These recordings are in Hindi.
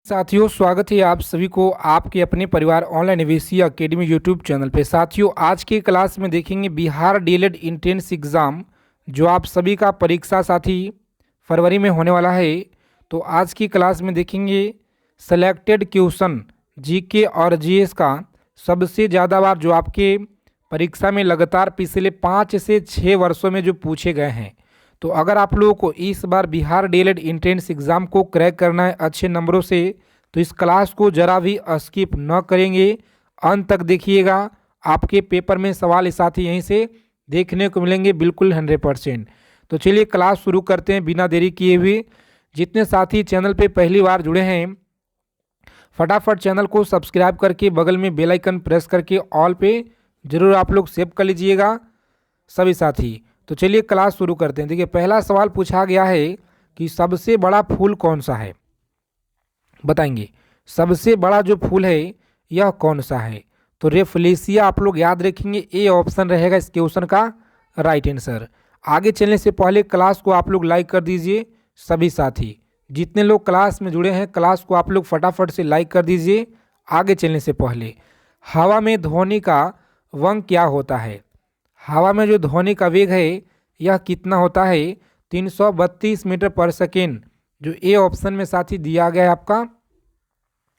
साथियों, स्वागत है आप सभी को आपके अपने परिवार online AVC academy YouTube channel पे। साथियों, आज की क्लास में देखेंगे बिहार डीएलएड इंट्रेंस एग्ज़ाम जो आप सभी का परीक्षा साथी फरवरी में होने वाला है। तो आज की क्लास में देखेंगे सेलेक्टेड क्वेश्चन जीके और जीएस का सबसे ज़्यादा बार जो आपके परीक्षा में लगातार पिछले 5 से 6 वर्षों में जो पूछे गए हैं। तो अगर आप लोगों को इस बार बिहार डीएलएड एंट्रेंस एग्ज़ाम को क्रैक करना है अच्छे नंबरों से, तो इस क्लास को ज़रा भी स्किप न करेंगे, अंत तक देखिएगा। आपके पेपर में सवाल इस साथ ही यहीं से देखने को मिलेंगे बिल्कुल 100%। तो चलिए क्लास शुरू करते हैं बिना देरी किए हुए। जितने साथी चैनल पे पहली बार जुड़े हैं, फटाफट चैनल को सब्सक्राइब करके बगल में बेल आइकन प्रेस करके ऑल पे ज़रूर आप लोग सेव कर लीजिएगा सभी साथी। तो चलिए क्लास शुरू करते हैं। देखिए, पहला सवाल पूछा गया है कि सबसे बड़ा फूल कौन सा है, बताएंगे। सबसे बड़ा जो फूल है यह कौन सा है? तो रेफलेशिया आप लोग याद रखेंगे, ए ऑप्शन रहेगा इस क्वेश्चन का राइट आंसर। आगे चलने से पहले क्लास को आप लोग लाइक कर दीजिए सभी साथी। जितने लोग क्लास में जुड़े हैं, क्लास को आप लोग फटाफट से लाइक कर दीजिए। आगे चलने से पहले, हवा में ध्वनि का वेग क्या होता है? हवा में जो ध्वनि का वेग है यह कितना होता है? 332 मीटर पर सेकेंड, जो ए ऑप्शन में साथी दिया गया है आपका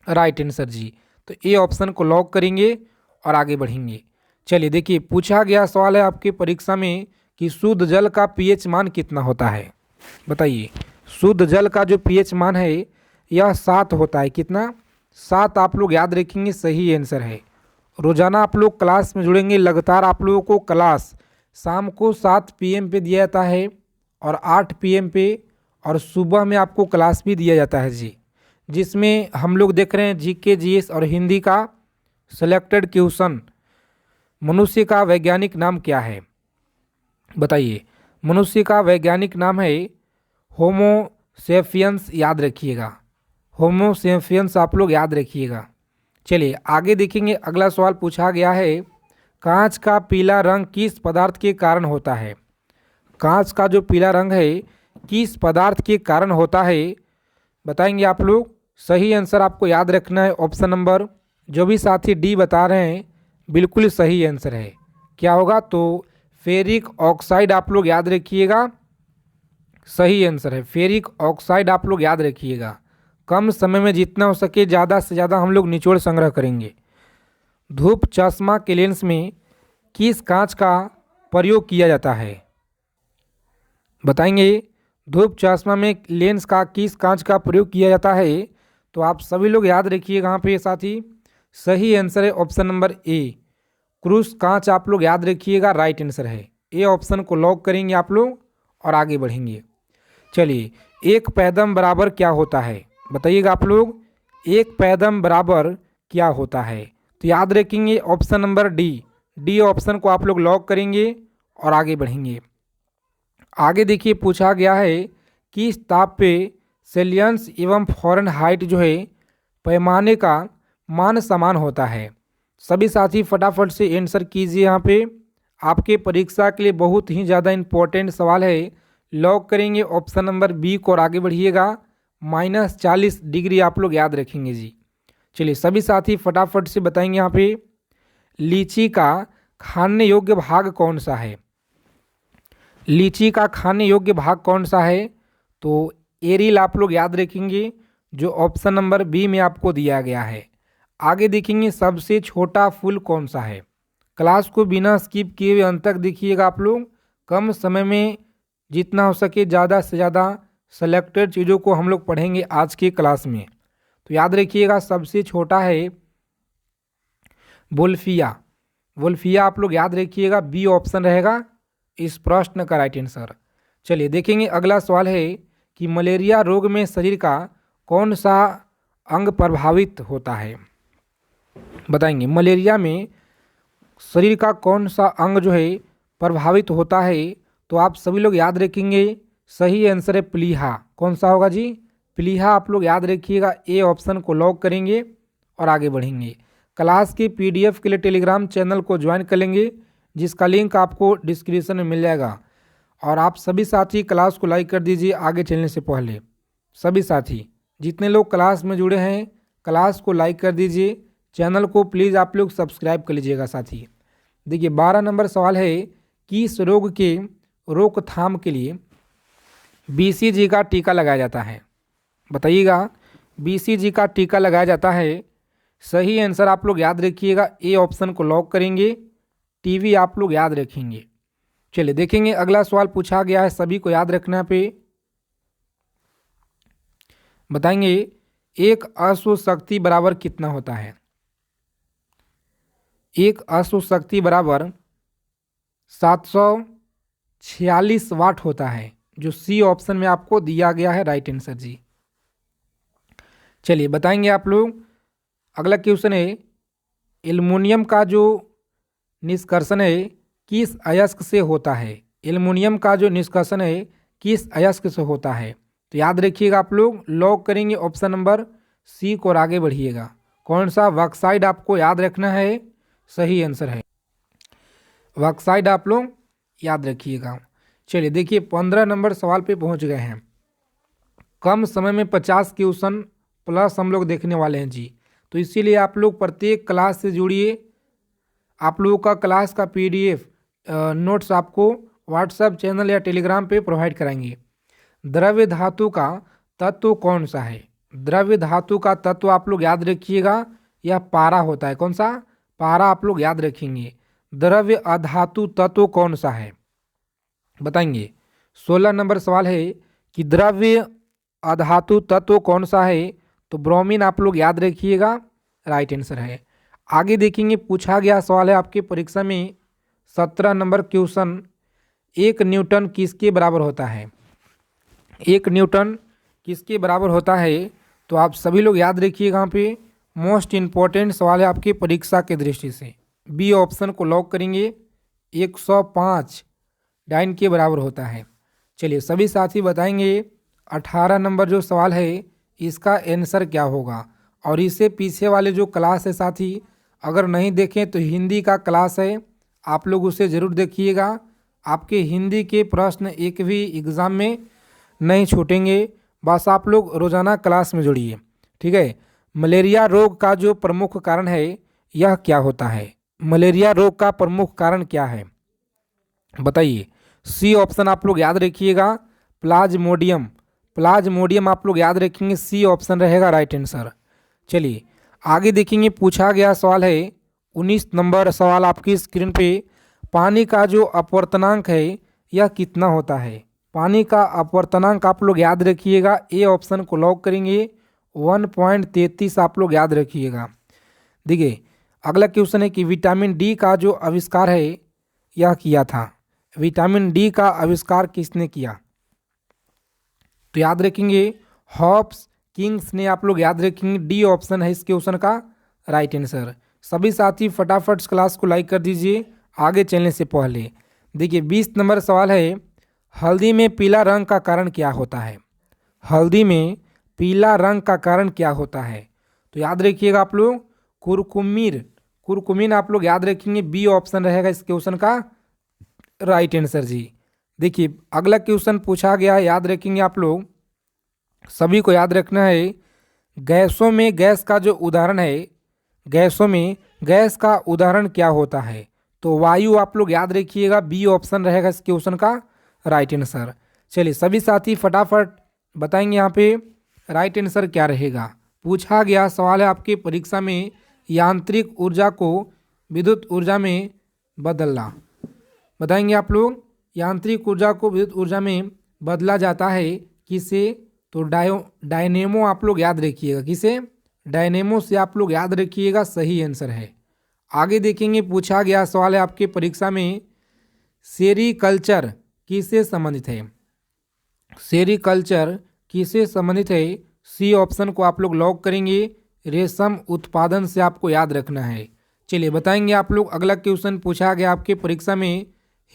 राइट आंसर जी। तो ए ऑप्शन को लॉक करेंगे और आगे बढ़ेंगे। चलिए देखिए, पूछा गया सवाल है आपके परीक्षा में कि शुद्ध जल का पीएच मान कितना होता है, बताइए। शुद्ध जल का जो पीएच मान है यह 7 होता है। कितना? 7 आप लोग याद रखेंगे, सही आंसर है। रोज़ाना आप लोग क्लास में जुड़ेंगे, लगातार आप लोगों को क्लास शाम को 7 PM पे दिया जाता है और 8 PM पे, और सुबह में आपको क्लास भी दिया जाता है जी, जिसमें हम लोग देख रहे हैं जीके जीएस और हिंदी का सेलेक्टेड क्वेश्चन। मनुष्य का वैज्ञानिक नाम क्या है, बताइए। मनुष्य का वैज्ञानिक नाम है होमो सेपियंस, याद रखिएगा। होमो सेपियंस आप लोग याद रखिएगा। चलिए आगे देखेंगे। अगला सवाल पूछा गया है, कांच का पीला रंग किस पदार्थ के कारण होता है? कांच का जो पीला रंग है किस पदार्थ के कारण होता है, बताएंगे आप लोग। सही आंसर आपको याद रखना है ऑप्शन नंबर, जो भी साथी डी बता रहे हैं बिल्कुल सही आंसर है। क्या होगा? तो फेरिक ऑक्साइड आप लोग याद रखिएगा, सही आंसर है। फेरिक ऑक्साइड आप लोग याद रखिएगा। कम समय में जितना हो सके ज़्यादा से ज़्यादा हम लोग निचोड़ संग्रह करेंगे। धूप चश्मा के लेंस में किस कांच का प्रयोग किया जाता है, बताएंगे। धूप चश्मा में लेंस का किस कांच का प्रयोग किया जाता है? तो आप सभी लोग याद रखिएगा यहाँ पे साथी, सही आंसर है ऑप्शन नंबर ए, क्रूस कांच आप लोग याद रखिएगा, राइट आंसर है। ए ऑप्शन को लॉक करेंगे आप लोग और आगे बढ़ेंगे। चलिए, एक पैदम बराबर क्या होता है, बताइएगा आप लोग। एक पैदम बराबर क्या होता है? तो याद रखेंगे option number D, D option को आप लोग लॉक करेंगे और आगे बढ़ेंगे। आगे देखिए, पूछा गया है किस ताप पे सेल्सियस एवं फ़ारेनहाइट जो है पैमाने का मान समान होता है? सभी साथी फटाफट से आंसर कीजिए। यहाँ पे आपके परीक्षा के लिए बहुत ही ज़्यादा इम्पोर्टेंट सवाल है। लॉक करेंगे ऑप्शन नंबर बी को और आगे बढ़िएगा। -40 डिग्री आप लोग याद रखेंगे जी। चलिए सभी साथी फटाफट से बताएंगे। यहाँ पे लीची का खाने योग्य भाग कौन सा है? लीची का खाने योग्य भाग कौन सा है? तो एरिल आप लोग याद रखेंगे, जो ऑप्शन नंबर बी में आपको दिया गया है। आगे देखेंगे, सबसे छोटा फूल कौन सा है? क्लास को बिना स्किप किए हुए अंत तक देखिएगा आप लोग। कम समय में जितना हो सके ज़्यादा से ज़्यादा सेलेक्टेड चीज़ों को हम लोग पढ़ेंगे आज की क्लास में। तो याद रखिएगा, सबसे छोटा है वोल्फिया। वोल्फिया आप लोग याद रखिएगा, बी ऑप्शन रहेगा इस प्रश्न का राइट आंसर। चलिए देखेंगे, अगला सवाल है कि मलेरिया रोग में शरीर का कौन सा अंग प्रभावित होता है, बताएंगे। मलेरिया में शरीर का कौन सा अंग जो है प्रभावित होता है? तो आप सभी लोग याद रखेंगे, सही आंसर है प्लीहा। कौन सा होगा जी? प्लीहा आप लोग याद रखिएगा। ए ऑप्शन को लॉक करेंगे और आगे बढ़ेंगे। क्लास की PDF के लिए टेलीग्राम चैनल को ज्वाइन कर लेंगे, जिसका लिंक आपको डिस्क्रिप्शन में मिल जाएगा। और आप सभी साथी क्लास को लाइक कर दीजिए आगे चलने से पहले। सभी साथी जितने लोग क्लास में जुड़े हैं क्लास को लाइक कर दीजिए, चैनल को प्लीज़ आप लोग सब्सक्राइब कर लीजिएगा साथी। देखिए 12 नंबर सवाल है, किस रोग के रोकथाम के लिए BCG का टीका लगाया जाता है? बताइएगा, BCG का टीका लगाया जाता है। सही आंसर आप लोग याद रखिएगा, ए ऑप्शन को लॉक करेंगे, टीवी आप लोग याद रखेंगे। चलिए देखेंगे अगला सवाल पूछा गया है, सभी को याद रखना पे बताएंगे, एक अश्व शक्ति बराबर कितना होता है? एक अश्व शक्ति बराबर 746 वाट होता है, जो सी ऑप्शन में आपको दिया गया है राइट आंसर जी। चलिए बताएंगे आप लोग। अगला क्वेश्चन है, एल्युमिनियम का जो निष्कर्षण है किस अयस्क से होता है? एल्युमिनियम का जो निष्कर्षण है किस अयस्क से होता है? तो याद रखिएगा आप लोग, लॉक करेंगे ऑप्शन नंबर सी को और आगे बढ़िएगा। कौन सा? बॉक्साइट आपको याद रखना है, सही आंसर है बॉक्साइट, आप लोग याद रखिएगा। चलिए देखिए 15 नंबर सवाल पे पहुंच गए हैं। कम समय में 50 क्वेश्चन प्लस हम लोग देखने वाले हैं जी, तो इसीलिए आप लोग प्रत्येक क्लास से जुड़िए। आप लोगों का क्लास का PDF नोट्स आपको व्हाट्सएप चैनल या टेलीग्राम पे प्रोवाइड कराएंगे। द्रव्य धातु का तत्व कौन सा है? द्रव्य धातु का तत्व आप लोग याद रखिएगा, यह पारा होता है। कौन सा? पारा आप लोग याद रखेंगे। द्रव्य अधातु तत्व कौन सा है? बताएंगे। 16 नंबर सवाल है कि द्रव्य अधातु तत्व कौन सा है? तो ब्रोमीन आप लोग याद रखिएगा, राइट आंसर है। आगे देखेंगे, पूछा गया सवाल है आपके परीक्षा में 17 नंबर क्वेश्चन, 1 न्यूटन किसके बराबर होता है? 1 न्यूटन किसके बराबर होता है? तो आप सभी लोग याद रखिएगा, यहाँ पे मोस्ट इम्पॉर्टेंट सवाल है आपकी परीक्षा के दृष्टि से। बी ऑप्शन को लॉक करेंगे, 105 डाइन के बराबर होता है। चलिए सभी साथी बताएंगे 18 नंबर जो सवाल है इसका आंसर क्या होगा। और इससे पीछे वाले जो क्लास है साथी, अगर नहीं देखें तो हिंदी का क्लास है, आप लोग उसे ज़रूर देखिएगा। आपके हिंदी के प्रश्न एक भी एग्ज़ाम में नहीं छूटेंगे, बस आप लोग रोज़ाना क्लास में जुड़िए, ठीक है। मलेरिया रोग का जो प्रमुख कारण है यह क्या होता है? मलेरिया रोग का प्रमुख कारण क्या है? बताइए। सी ऑप्शन आप लोग याद रखिएगा, प्लाज्मोडियम। प्लाज्मोडियम आप लोग याद रखेंगे, सी ऑप्शन रहेगा राइट आंसर। चलिए आगे देखेंगे, पूछा गया सवाल है 19 नंबर सवाल आपकी स्क्रीन पे, पानी का जो अपवर्तनांक है यह कितना होता है? पानी का अपवर्तनांक आप लोग याद रखिएगा, ए ऑप्शन को लॉक करेंगे, 1.33 आप लोग याद रखिएगा। देखिए अगला क्वेश्चन है कि विटामिन डी का जो आविष्कार है यह किया था? विटामिन डी का आविष्कार किसने किया? तो याद रखेंगे हॉब्स किंग्स ने, आप लोग याद रखेंगे, डी ऑप्शन है इस क्वेश्चन का राइट आंसर। सभी साथी फटाफट क्लास को लाइक कर दीजिए आगे चलने से पहले। देखिए 20 नंबर सवाल है, हल्दी में पीला रंग का कारण क्या होता है? हल्दी में पीला रंग का कारण क्या होता है? तो याद रखिएगा आप लोग, कुरकुमीन। कुरकुमीन आप लोग याद रखेंगे, बी ऑप्शन रहेगा इस क्वेश्चन का राइट आंसर जी। देखिए अगला क्वेश्चन पूछा गया है, याद रखेंगे आप लोग, सभी को याद रखना है। गैसों में गैस का जो उदाहरण है, गैसों में गैस का उदाहरण क्या होता है? तो वायु आप लोग याद रखिएगा, बी ऑप्शन रहेगा इस क्वेश्चन का राइट आंसर। चलिए सभी साथी फटाफट बताएंगे यहाँ पे राइट आंसर क्या रहेगा। पूछा गया सवाल है आपकी परीक्षा में, यांत्रिक ऊर्जा को विद्युत ऊर्जा में बदलना। बताएंगे आप लोग, यांत्रिक ऊर्जा को विद्युत ऊर्जा में बदला जाता है किसे? तो डायनेमो आप लोग याद रखिएगा, किसे? डायनेमो से आप लोग याद रखिएगा, सही आंसर है। आगे देखेंगे, पूछा गया सवाल है आपके परीक्षा में, सेरीकल्चर किससे संबंधित है? सेरीकल्चर किससे संबंधित है? सी ऑप्शन को आप लोग लॉक करेंगे, रेशम उत्पादन से आपको याद रखना है। चलिए बताएंगे आप लोग, अगला क्वेश्चन पूछा गया आपके परीक्षा में,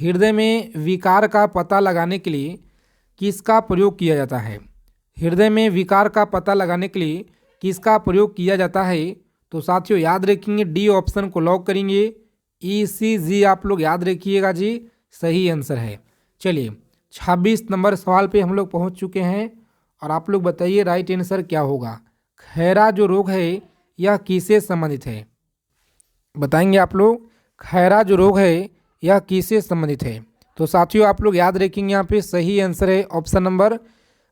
हृदय में विकार का पता लगाने के लिए किसका प्रयोग किया जाता है? हृदय में विकार का पता लगाने के लिए किसका प्रयोग किया जाता है? तो साथियों याद रखेंगे, डी ऑप्शन को लॉक करेंगे, ECG आप लोग याद रखिएगा जी, सही आंसर है। चलिए 26 नंबर सवाल पे हम लोग पहुंच चुके हैं और आप लोग बताइए राइट आंसर क्या होगा। खैरा जो रोग है यह किससे संबंधित है? बताएंगे आप लोग। खैरा जो रोग है यह किससे संबंधित है? तो साथियों आप लोग याद रखेंगे यहाँ पे सही आंसर है ऑप्शन नंबर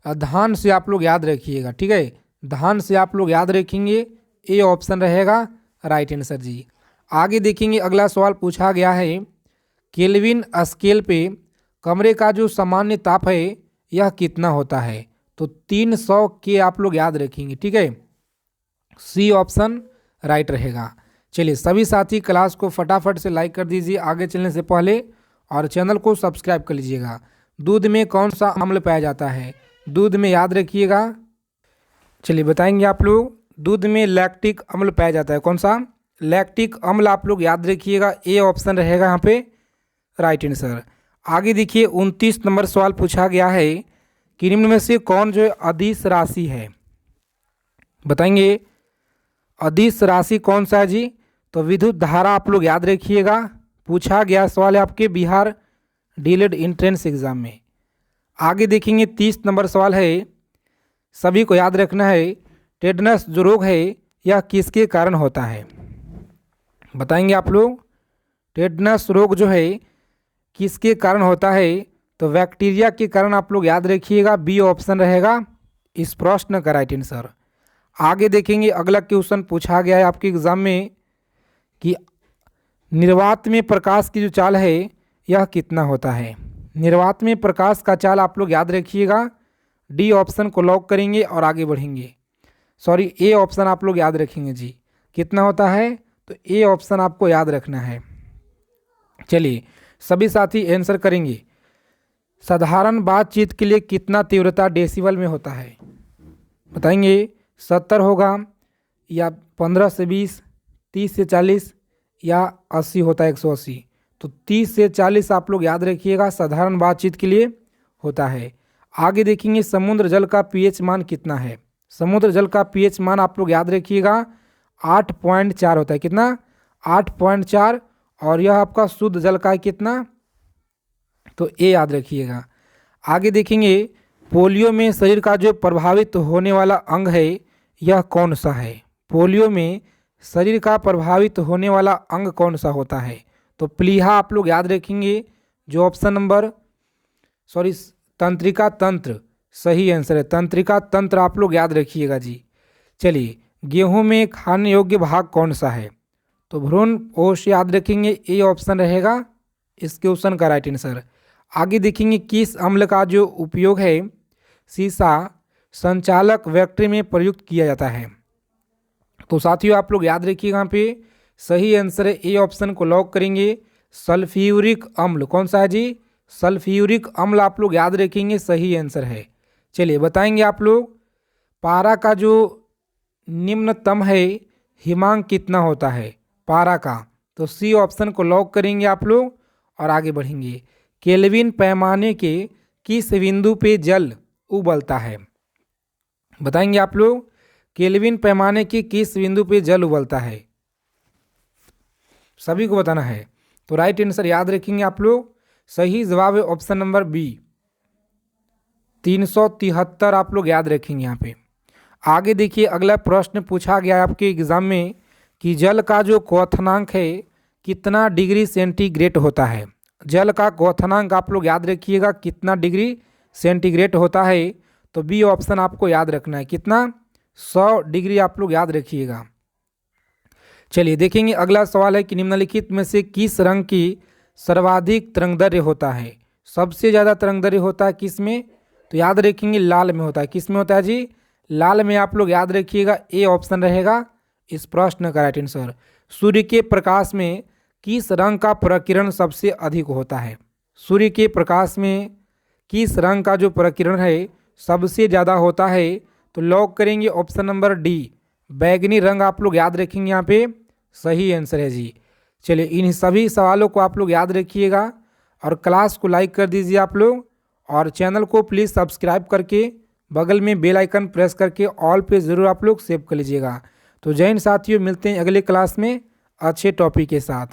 धान से आप लोग याद रखिएगा। ठीक है, धान से आप लोग याद रखेंगे, ए ऑप्शन रहेगा राइट आंसर जी। आगे देखेंगे अगला सवाल पूछा गया है केल्विन स्केल पे कमरे का जो सामान्य ताप है यह कितना होता है? तो 300 के आप लोग याद रखेंगे। ठीक है, सी ऑप्शन राइट रहेगा। चलिए सभी साथी क्लास को फटाफट से लाइक कर दीजिए आगे चलने से पहले, और चैनल को सब्सक्राइब कर लीजिएगा। दूध में कौन सा अम्ल पाया जाता है? दूध में याद रखिएगा, चलिए बताएंगे आप लोग। दूध में लैक्टिक अम्ल पाया जाता है। कौन सा? लैक्टिक अम्ल आप लोग याद रखिएगा, ए ऑप्शन रहेगा यहाँ पे राइट आंसर। आगे देखिए 29 नंबर सवाल पूछा गया है कि निम्न में से कौन जो है अदिश राशि है? बताएंगे अदिश राशि कौन सा है जी? तो विद्युत धारा आप लोग याद रखिएगा, पूछा गया सवाल है आपके बिहार डीएलएड एंट्रेंस एग्जाम में। आगे देखेंगे 30 नंबर सवाल है, सभी को याद रखना है टेटनस जो रोग है यह किसके कारण होता है? बताएंगे आप लोग टेटनस रोग जो है किसके कारण होता है? तो बैक्टीरिया के कारण आप लोग याद रखिएगा, बी ऑप्शन रहेगा इस प्रश्न का राइट आंसर। आगे देखेंगे अगला क्वेश्चन पूछा गया है आपके एग्जाम में कि निर्वात में प्रकाश की जो चाल है यह कितना होता है? निर्वात में प्रकाश का चाल आप लोग याद रखिएगा, डी ऑप्शन को लॉक करेंगे और आगे बढ़ेंगे। सॉरी, ए ऑप्शन आप लोग याद रखेंगे जी। कितना होता है? तो ए ऑप्शन आपको याद रखना है। चलिए सभी साथी आंसर करेंगे। साधारण बातचीत के लिए कितना तीव्रता डेसिबल में होता है? बताएंगे 70 होगा या 15 से 20, 30 से 40 या 80 होता है 180? तो 30 से 40 आप लोग याद रखिएगा, साधारण बातचीत के लिए होता है। आगे देखेंगे समुद्र जल का पीएच मान कितना है? समुद्र जल का पीएच मान आप लोग याद रखिएगा 8.4 होता है। कितना? 8.4। और यह आपका शुद्ध जल का है कितना? तो ए याद रखिएगा। आगे देखेंगे पोलियो में शरीर का जो प्रभावित होने वाला अंग है यह कौन सा है? पोलियो में शरीर का प्रभावित होने वाला अंग कौन सा होता है? तो प्लीहा आप लोग याद रखेंगे, जो ऑप्शन नंबर तंत्रिका तंत्र सही आंसर है। तंत्रिका तंत्र आप लोग याद रखिएगा जी। चलिए गेहूं में खाने योग्य भाग कौन सा है? तो भ्रूण कोश याद रखेंगे, ए ऑप्शन रहेगा इस क्वेश्चन का राइट आंसर। आगे देखेंगे किस अम्ल का जो उपयोग है सीसा संचालक फैक्ट्री में प्रयुक्त किया जाता है? तो साथियों आप लोग याद रखिएगा, यहाँ पे सही आंसर है, ए ऑप्शन को लॉक करेंगे। सल्फ्यूरिक अम्ल कौन सा है जी? सल्फ्यूरिक अम्ल आप लोग याद रखेंगे, सही आंसर है। चलिए बताएंगे आप लोग पारा का जो निम्नतम है हिमांक कितना होता है पारा का? तो सी ऑप्शन को लॉक करेंगे आप लोग और आगे बढ़ेंगे। केल्विन पैमाने के किस बिंदु पे जल उबलता है? बताएंगे आप लोग केल्विन पैमाने के किस बिंदु पे जल उबलता है? सभी को बताना है। तो राइट आंसर याद रखेंगे आप लोग, सही जवाब है ऑप्शन नंबर बी 373 आप लोग याद रखेंगे यहाँ पे। आगे देखिए अगला प्रश्न पूछा गया है आपके एग्जाम में कि जल का जो क्वथनांक है कितना डिग्री सेंटीग्रेड होता है? जल का क्वथनांक आप लोग याद रखिएगा कितना डिग्री सेंटीग्रेड होता है? तो बी ऑप्शन आपको याद रखना है, कितना? 100 डिग्री आप लोग याद रखिएगा। चलिए देखेंगे अगला सवाल है कि निम्नलिखित में से किस रंग की सर्वाधिक तरंगदैर्घ्य होता है? सबसे ज़्यादा तरंगदैर्घ्य होता है किस में? तो याद रखेंगे लाल में होता है। किस में होता है जी? लाल में आप लोग याद रखिएगा, ए ऑप्शन रहेगा इस प्रश्न का राइट आंसर। सूर्य के प्रकाश में किस रंग का प्रकीर्णन सबसे अधिक होता है? सूर्य के प्रकाश में किस रंग का जो प्रकीर्णन है सबसे ज़्यादा होता है? तो लॉक करेंगे ऑप्शन नंबर डी, बैगनी रंग आप लोग याद रखेंगे, यहाँ पे सही आंसर है जी। चलिए इन सभी सवालों को आप लोग याद रखिएगा और क्लास को लाइक कर दीजिए आप लोग, और चैनल को प्लीज़ सब्सक्राइब करके बगल में बेल आइकन प्रेस करके ऑल पे ज़रूर आप लोग सेव कर लीजिएगा। तो जय हिंद साथियों, मिलते हैं अगले क्लास में अच्छे टॉपिक के साथ।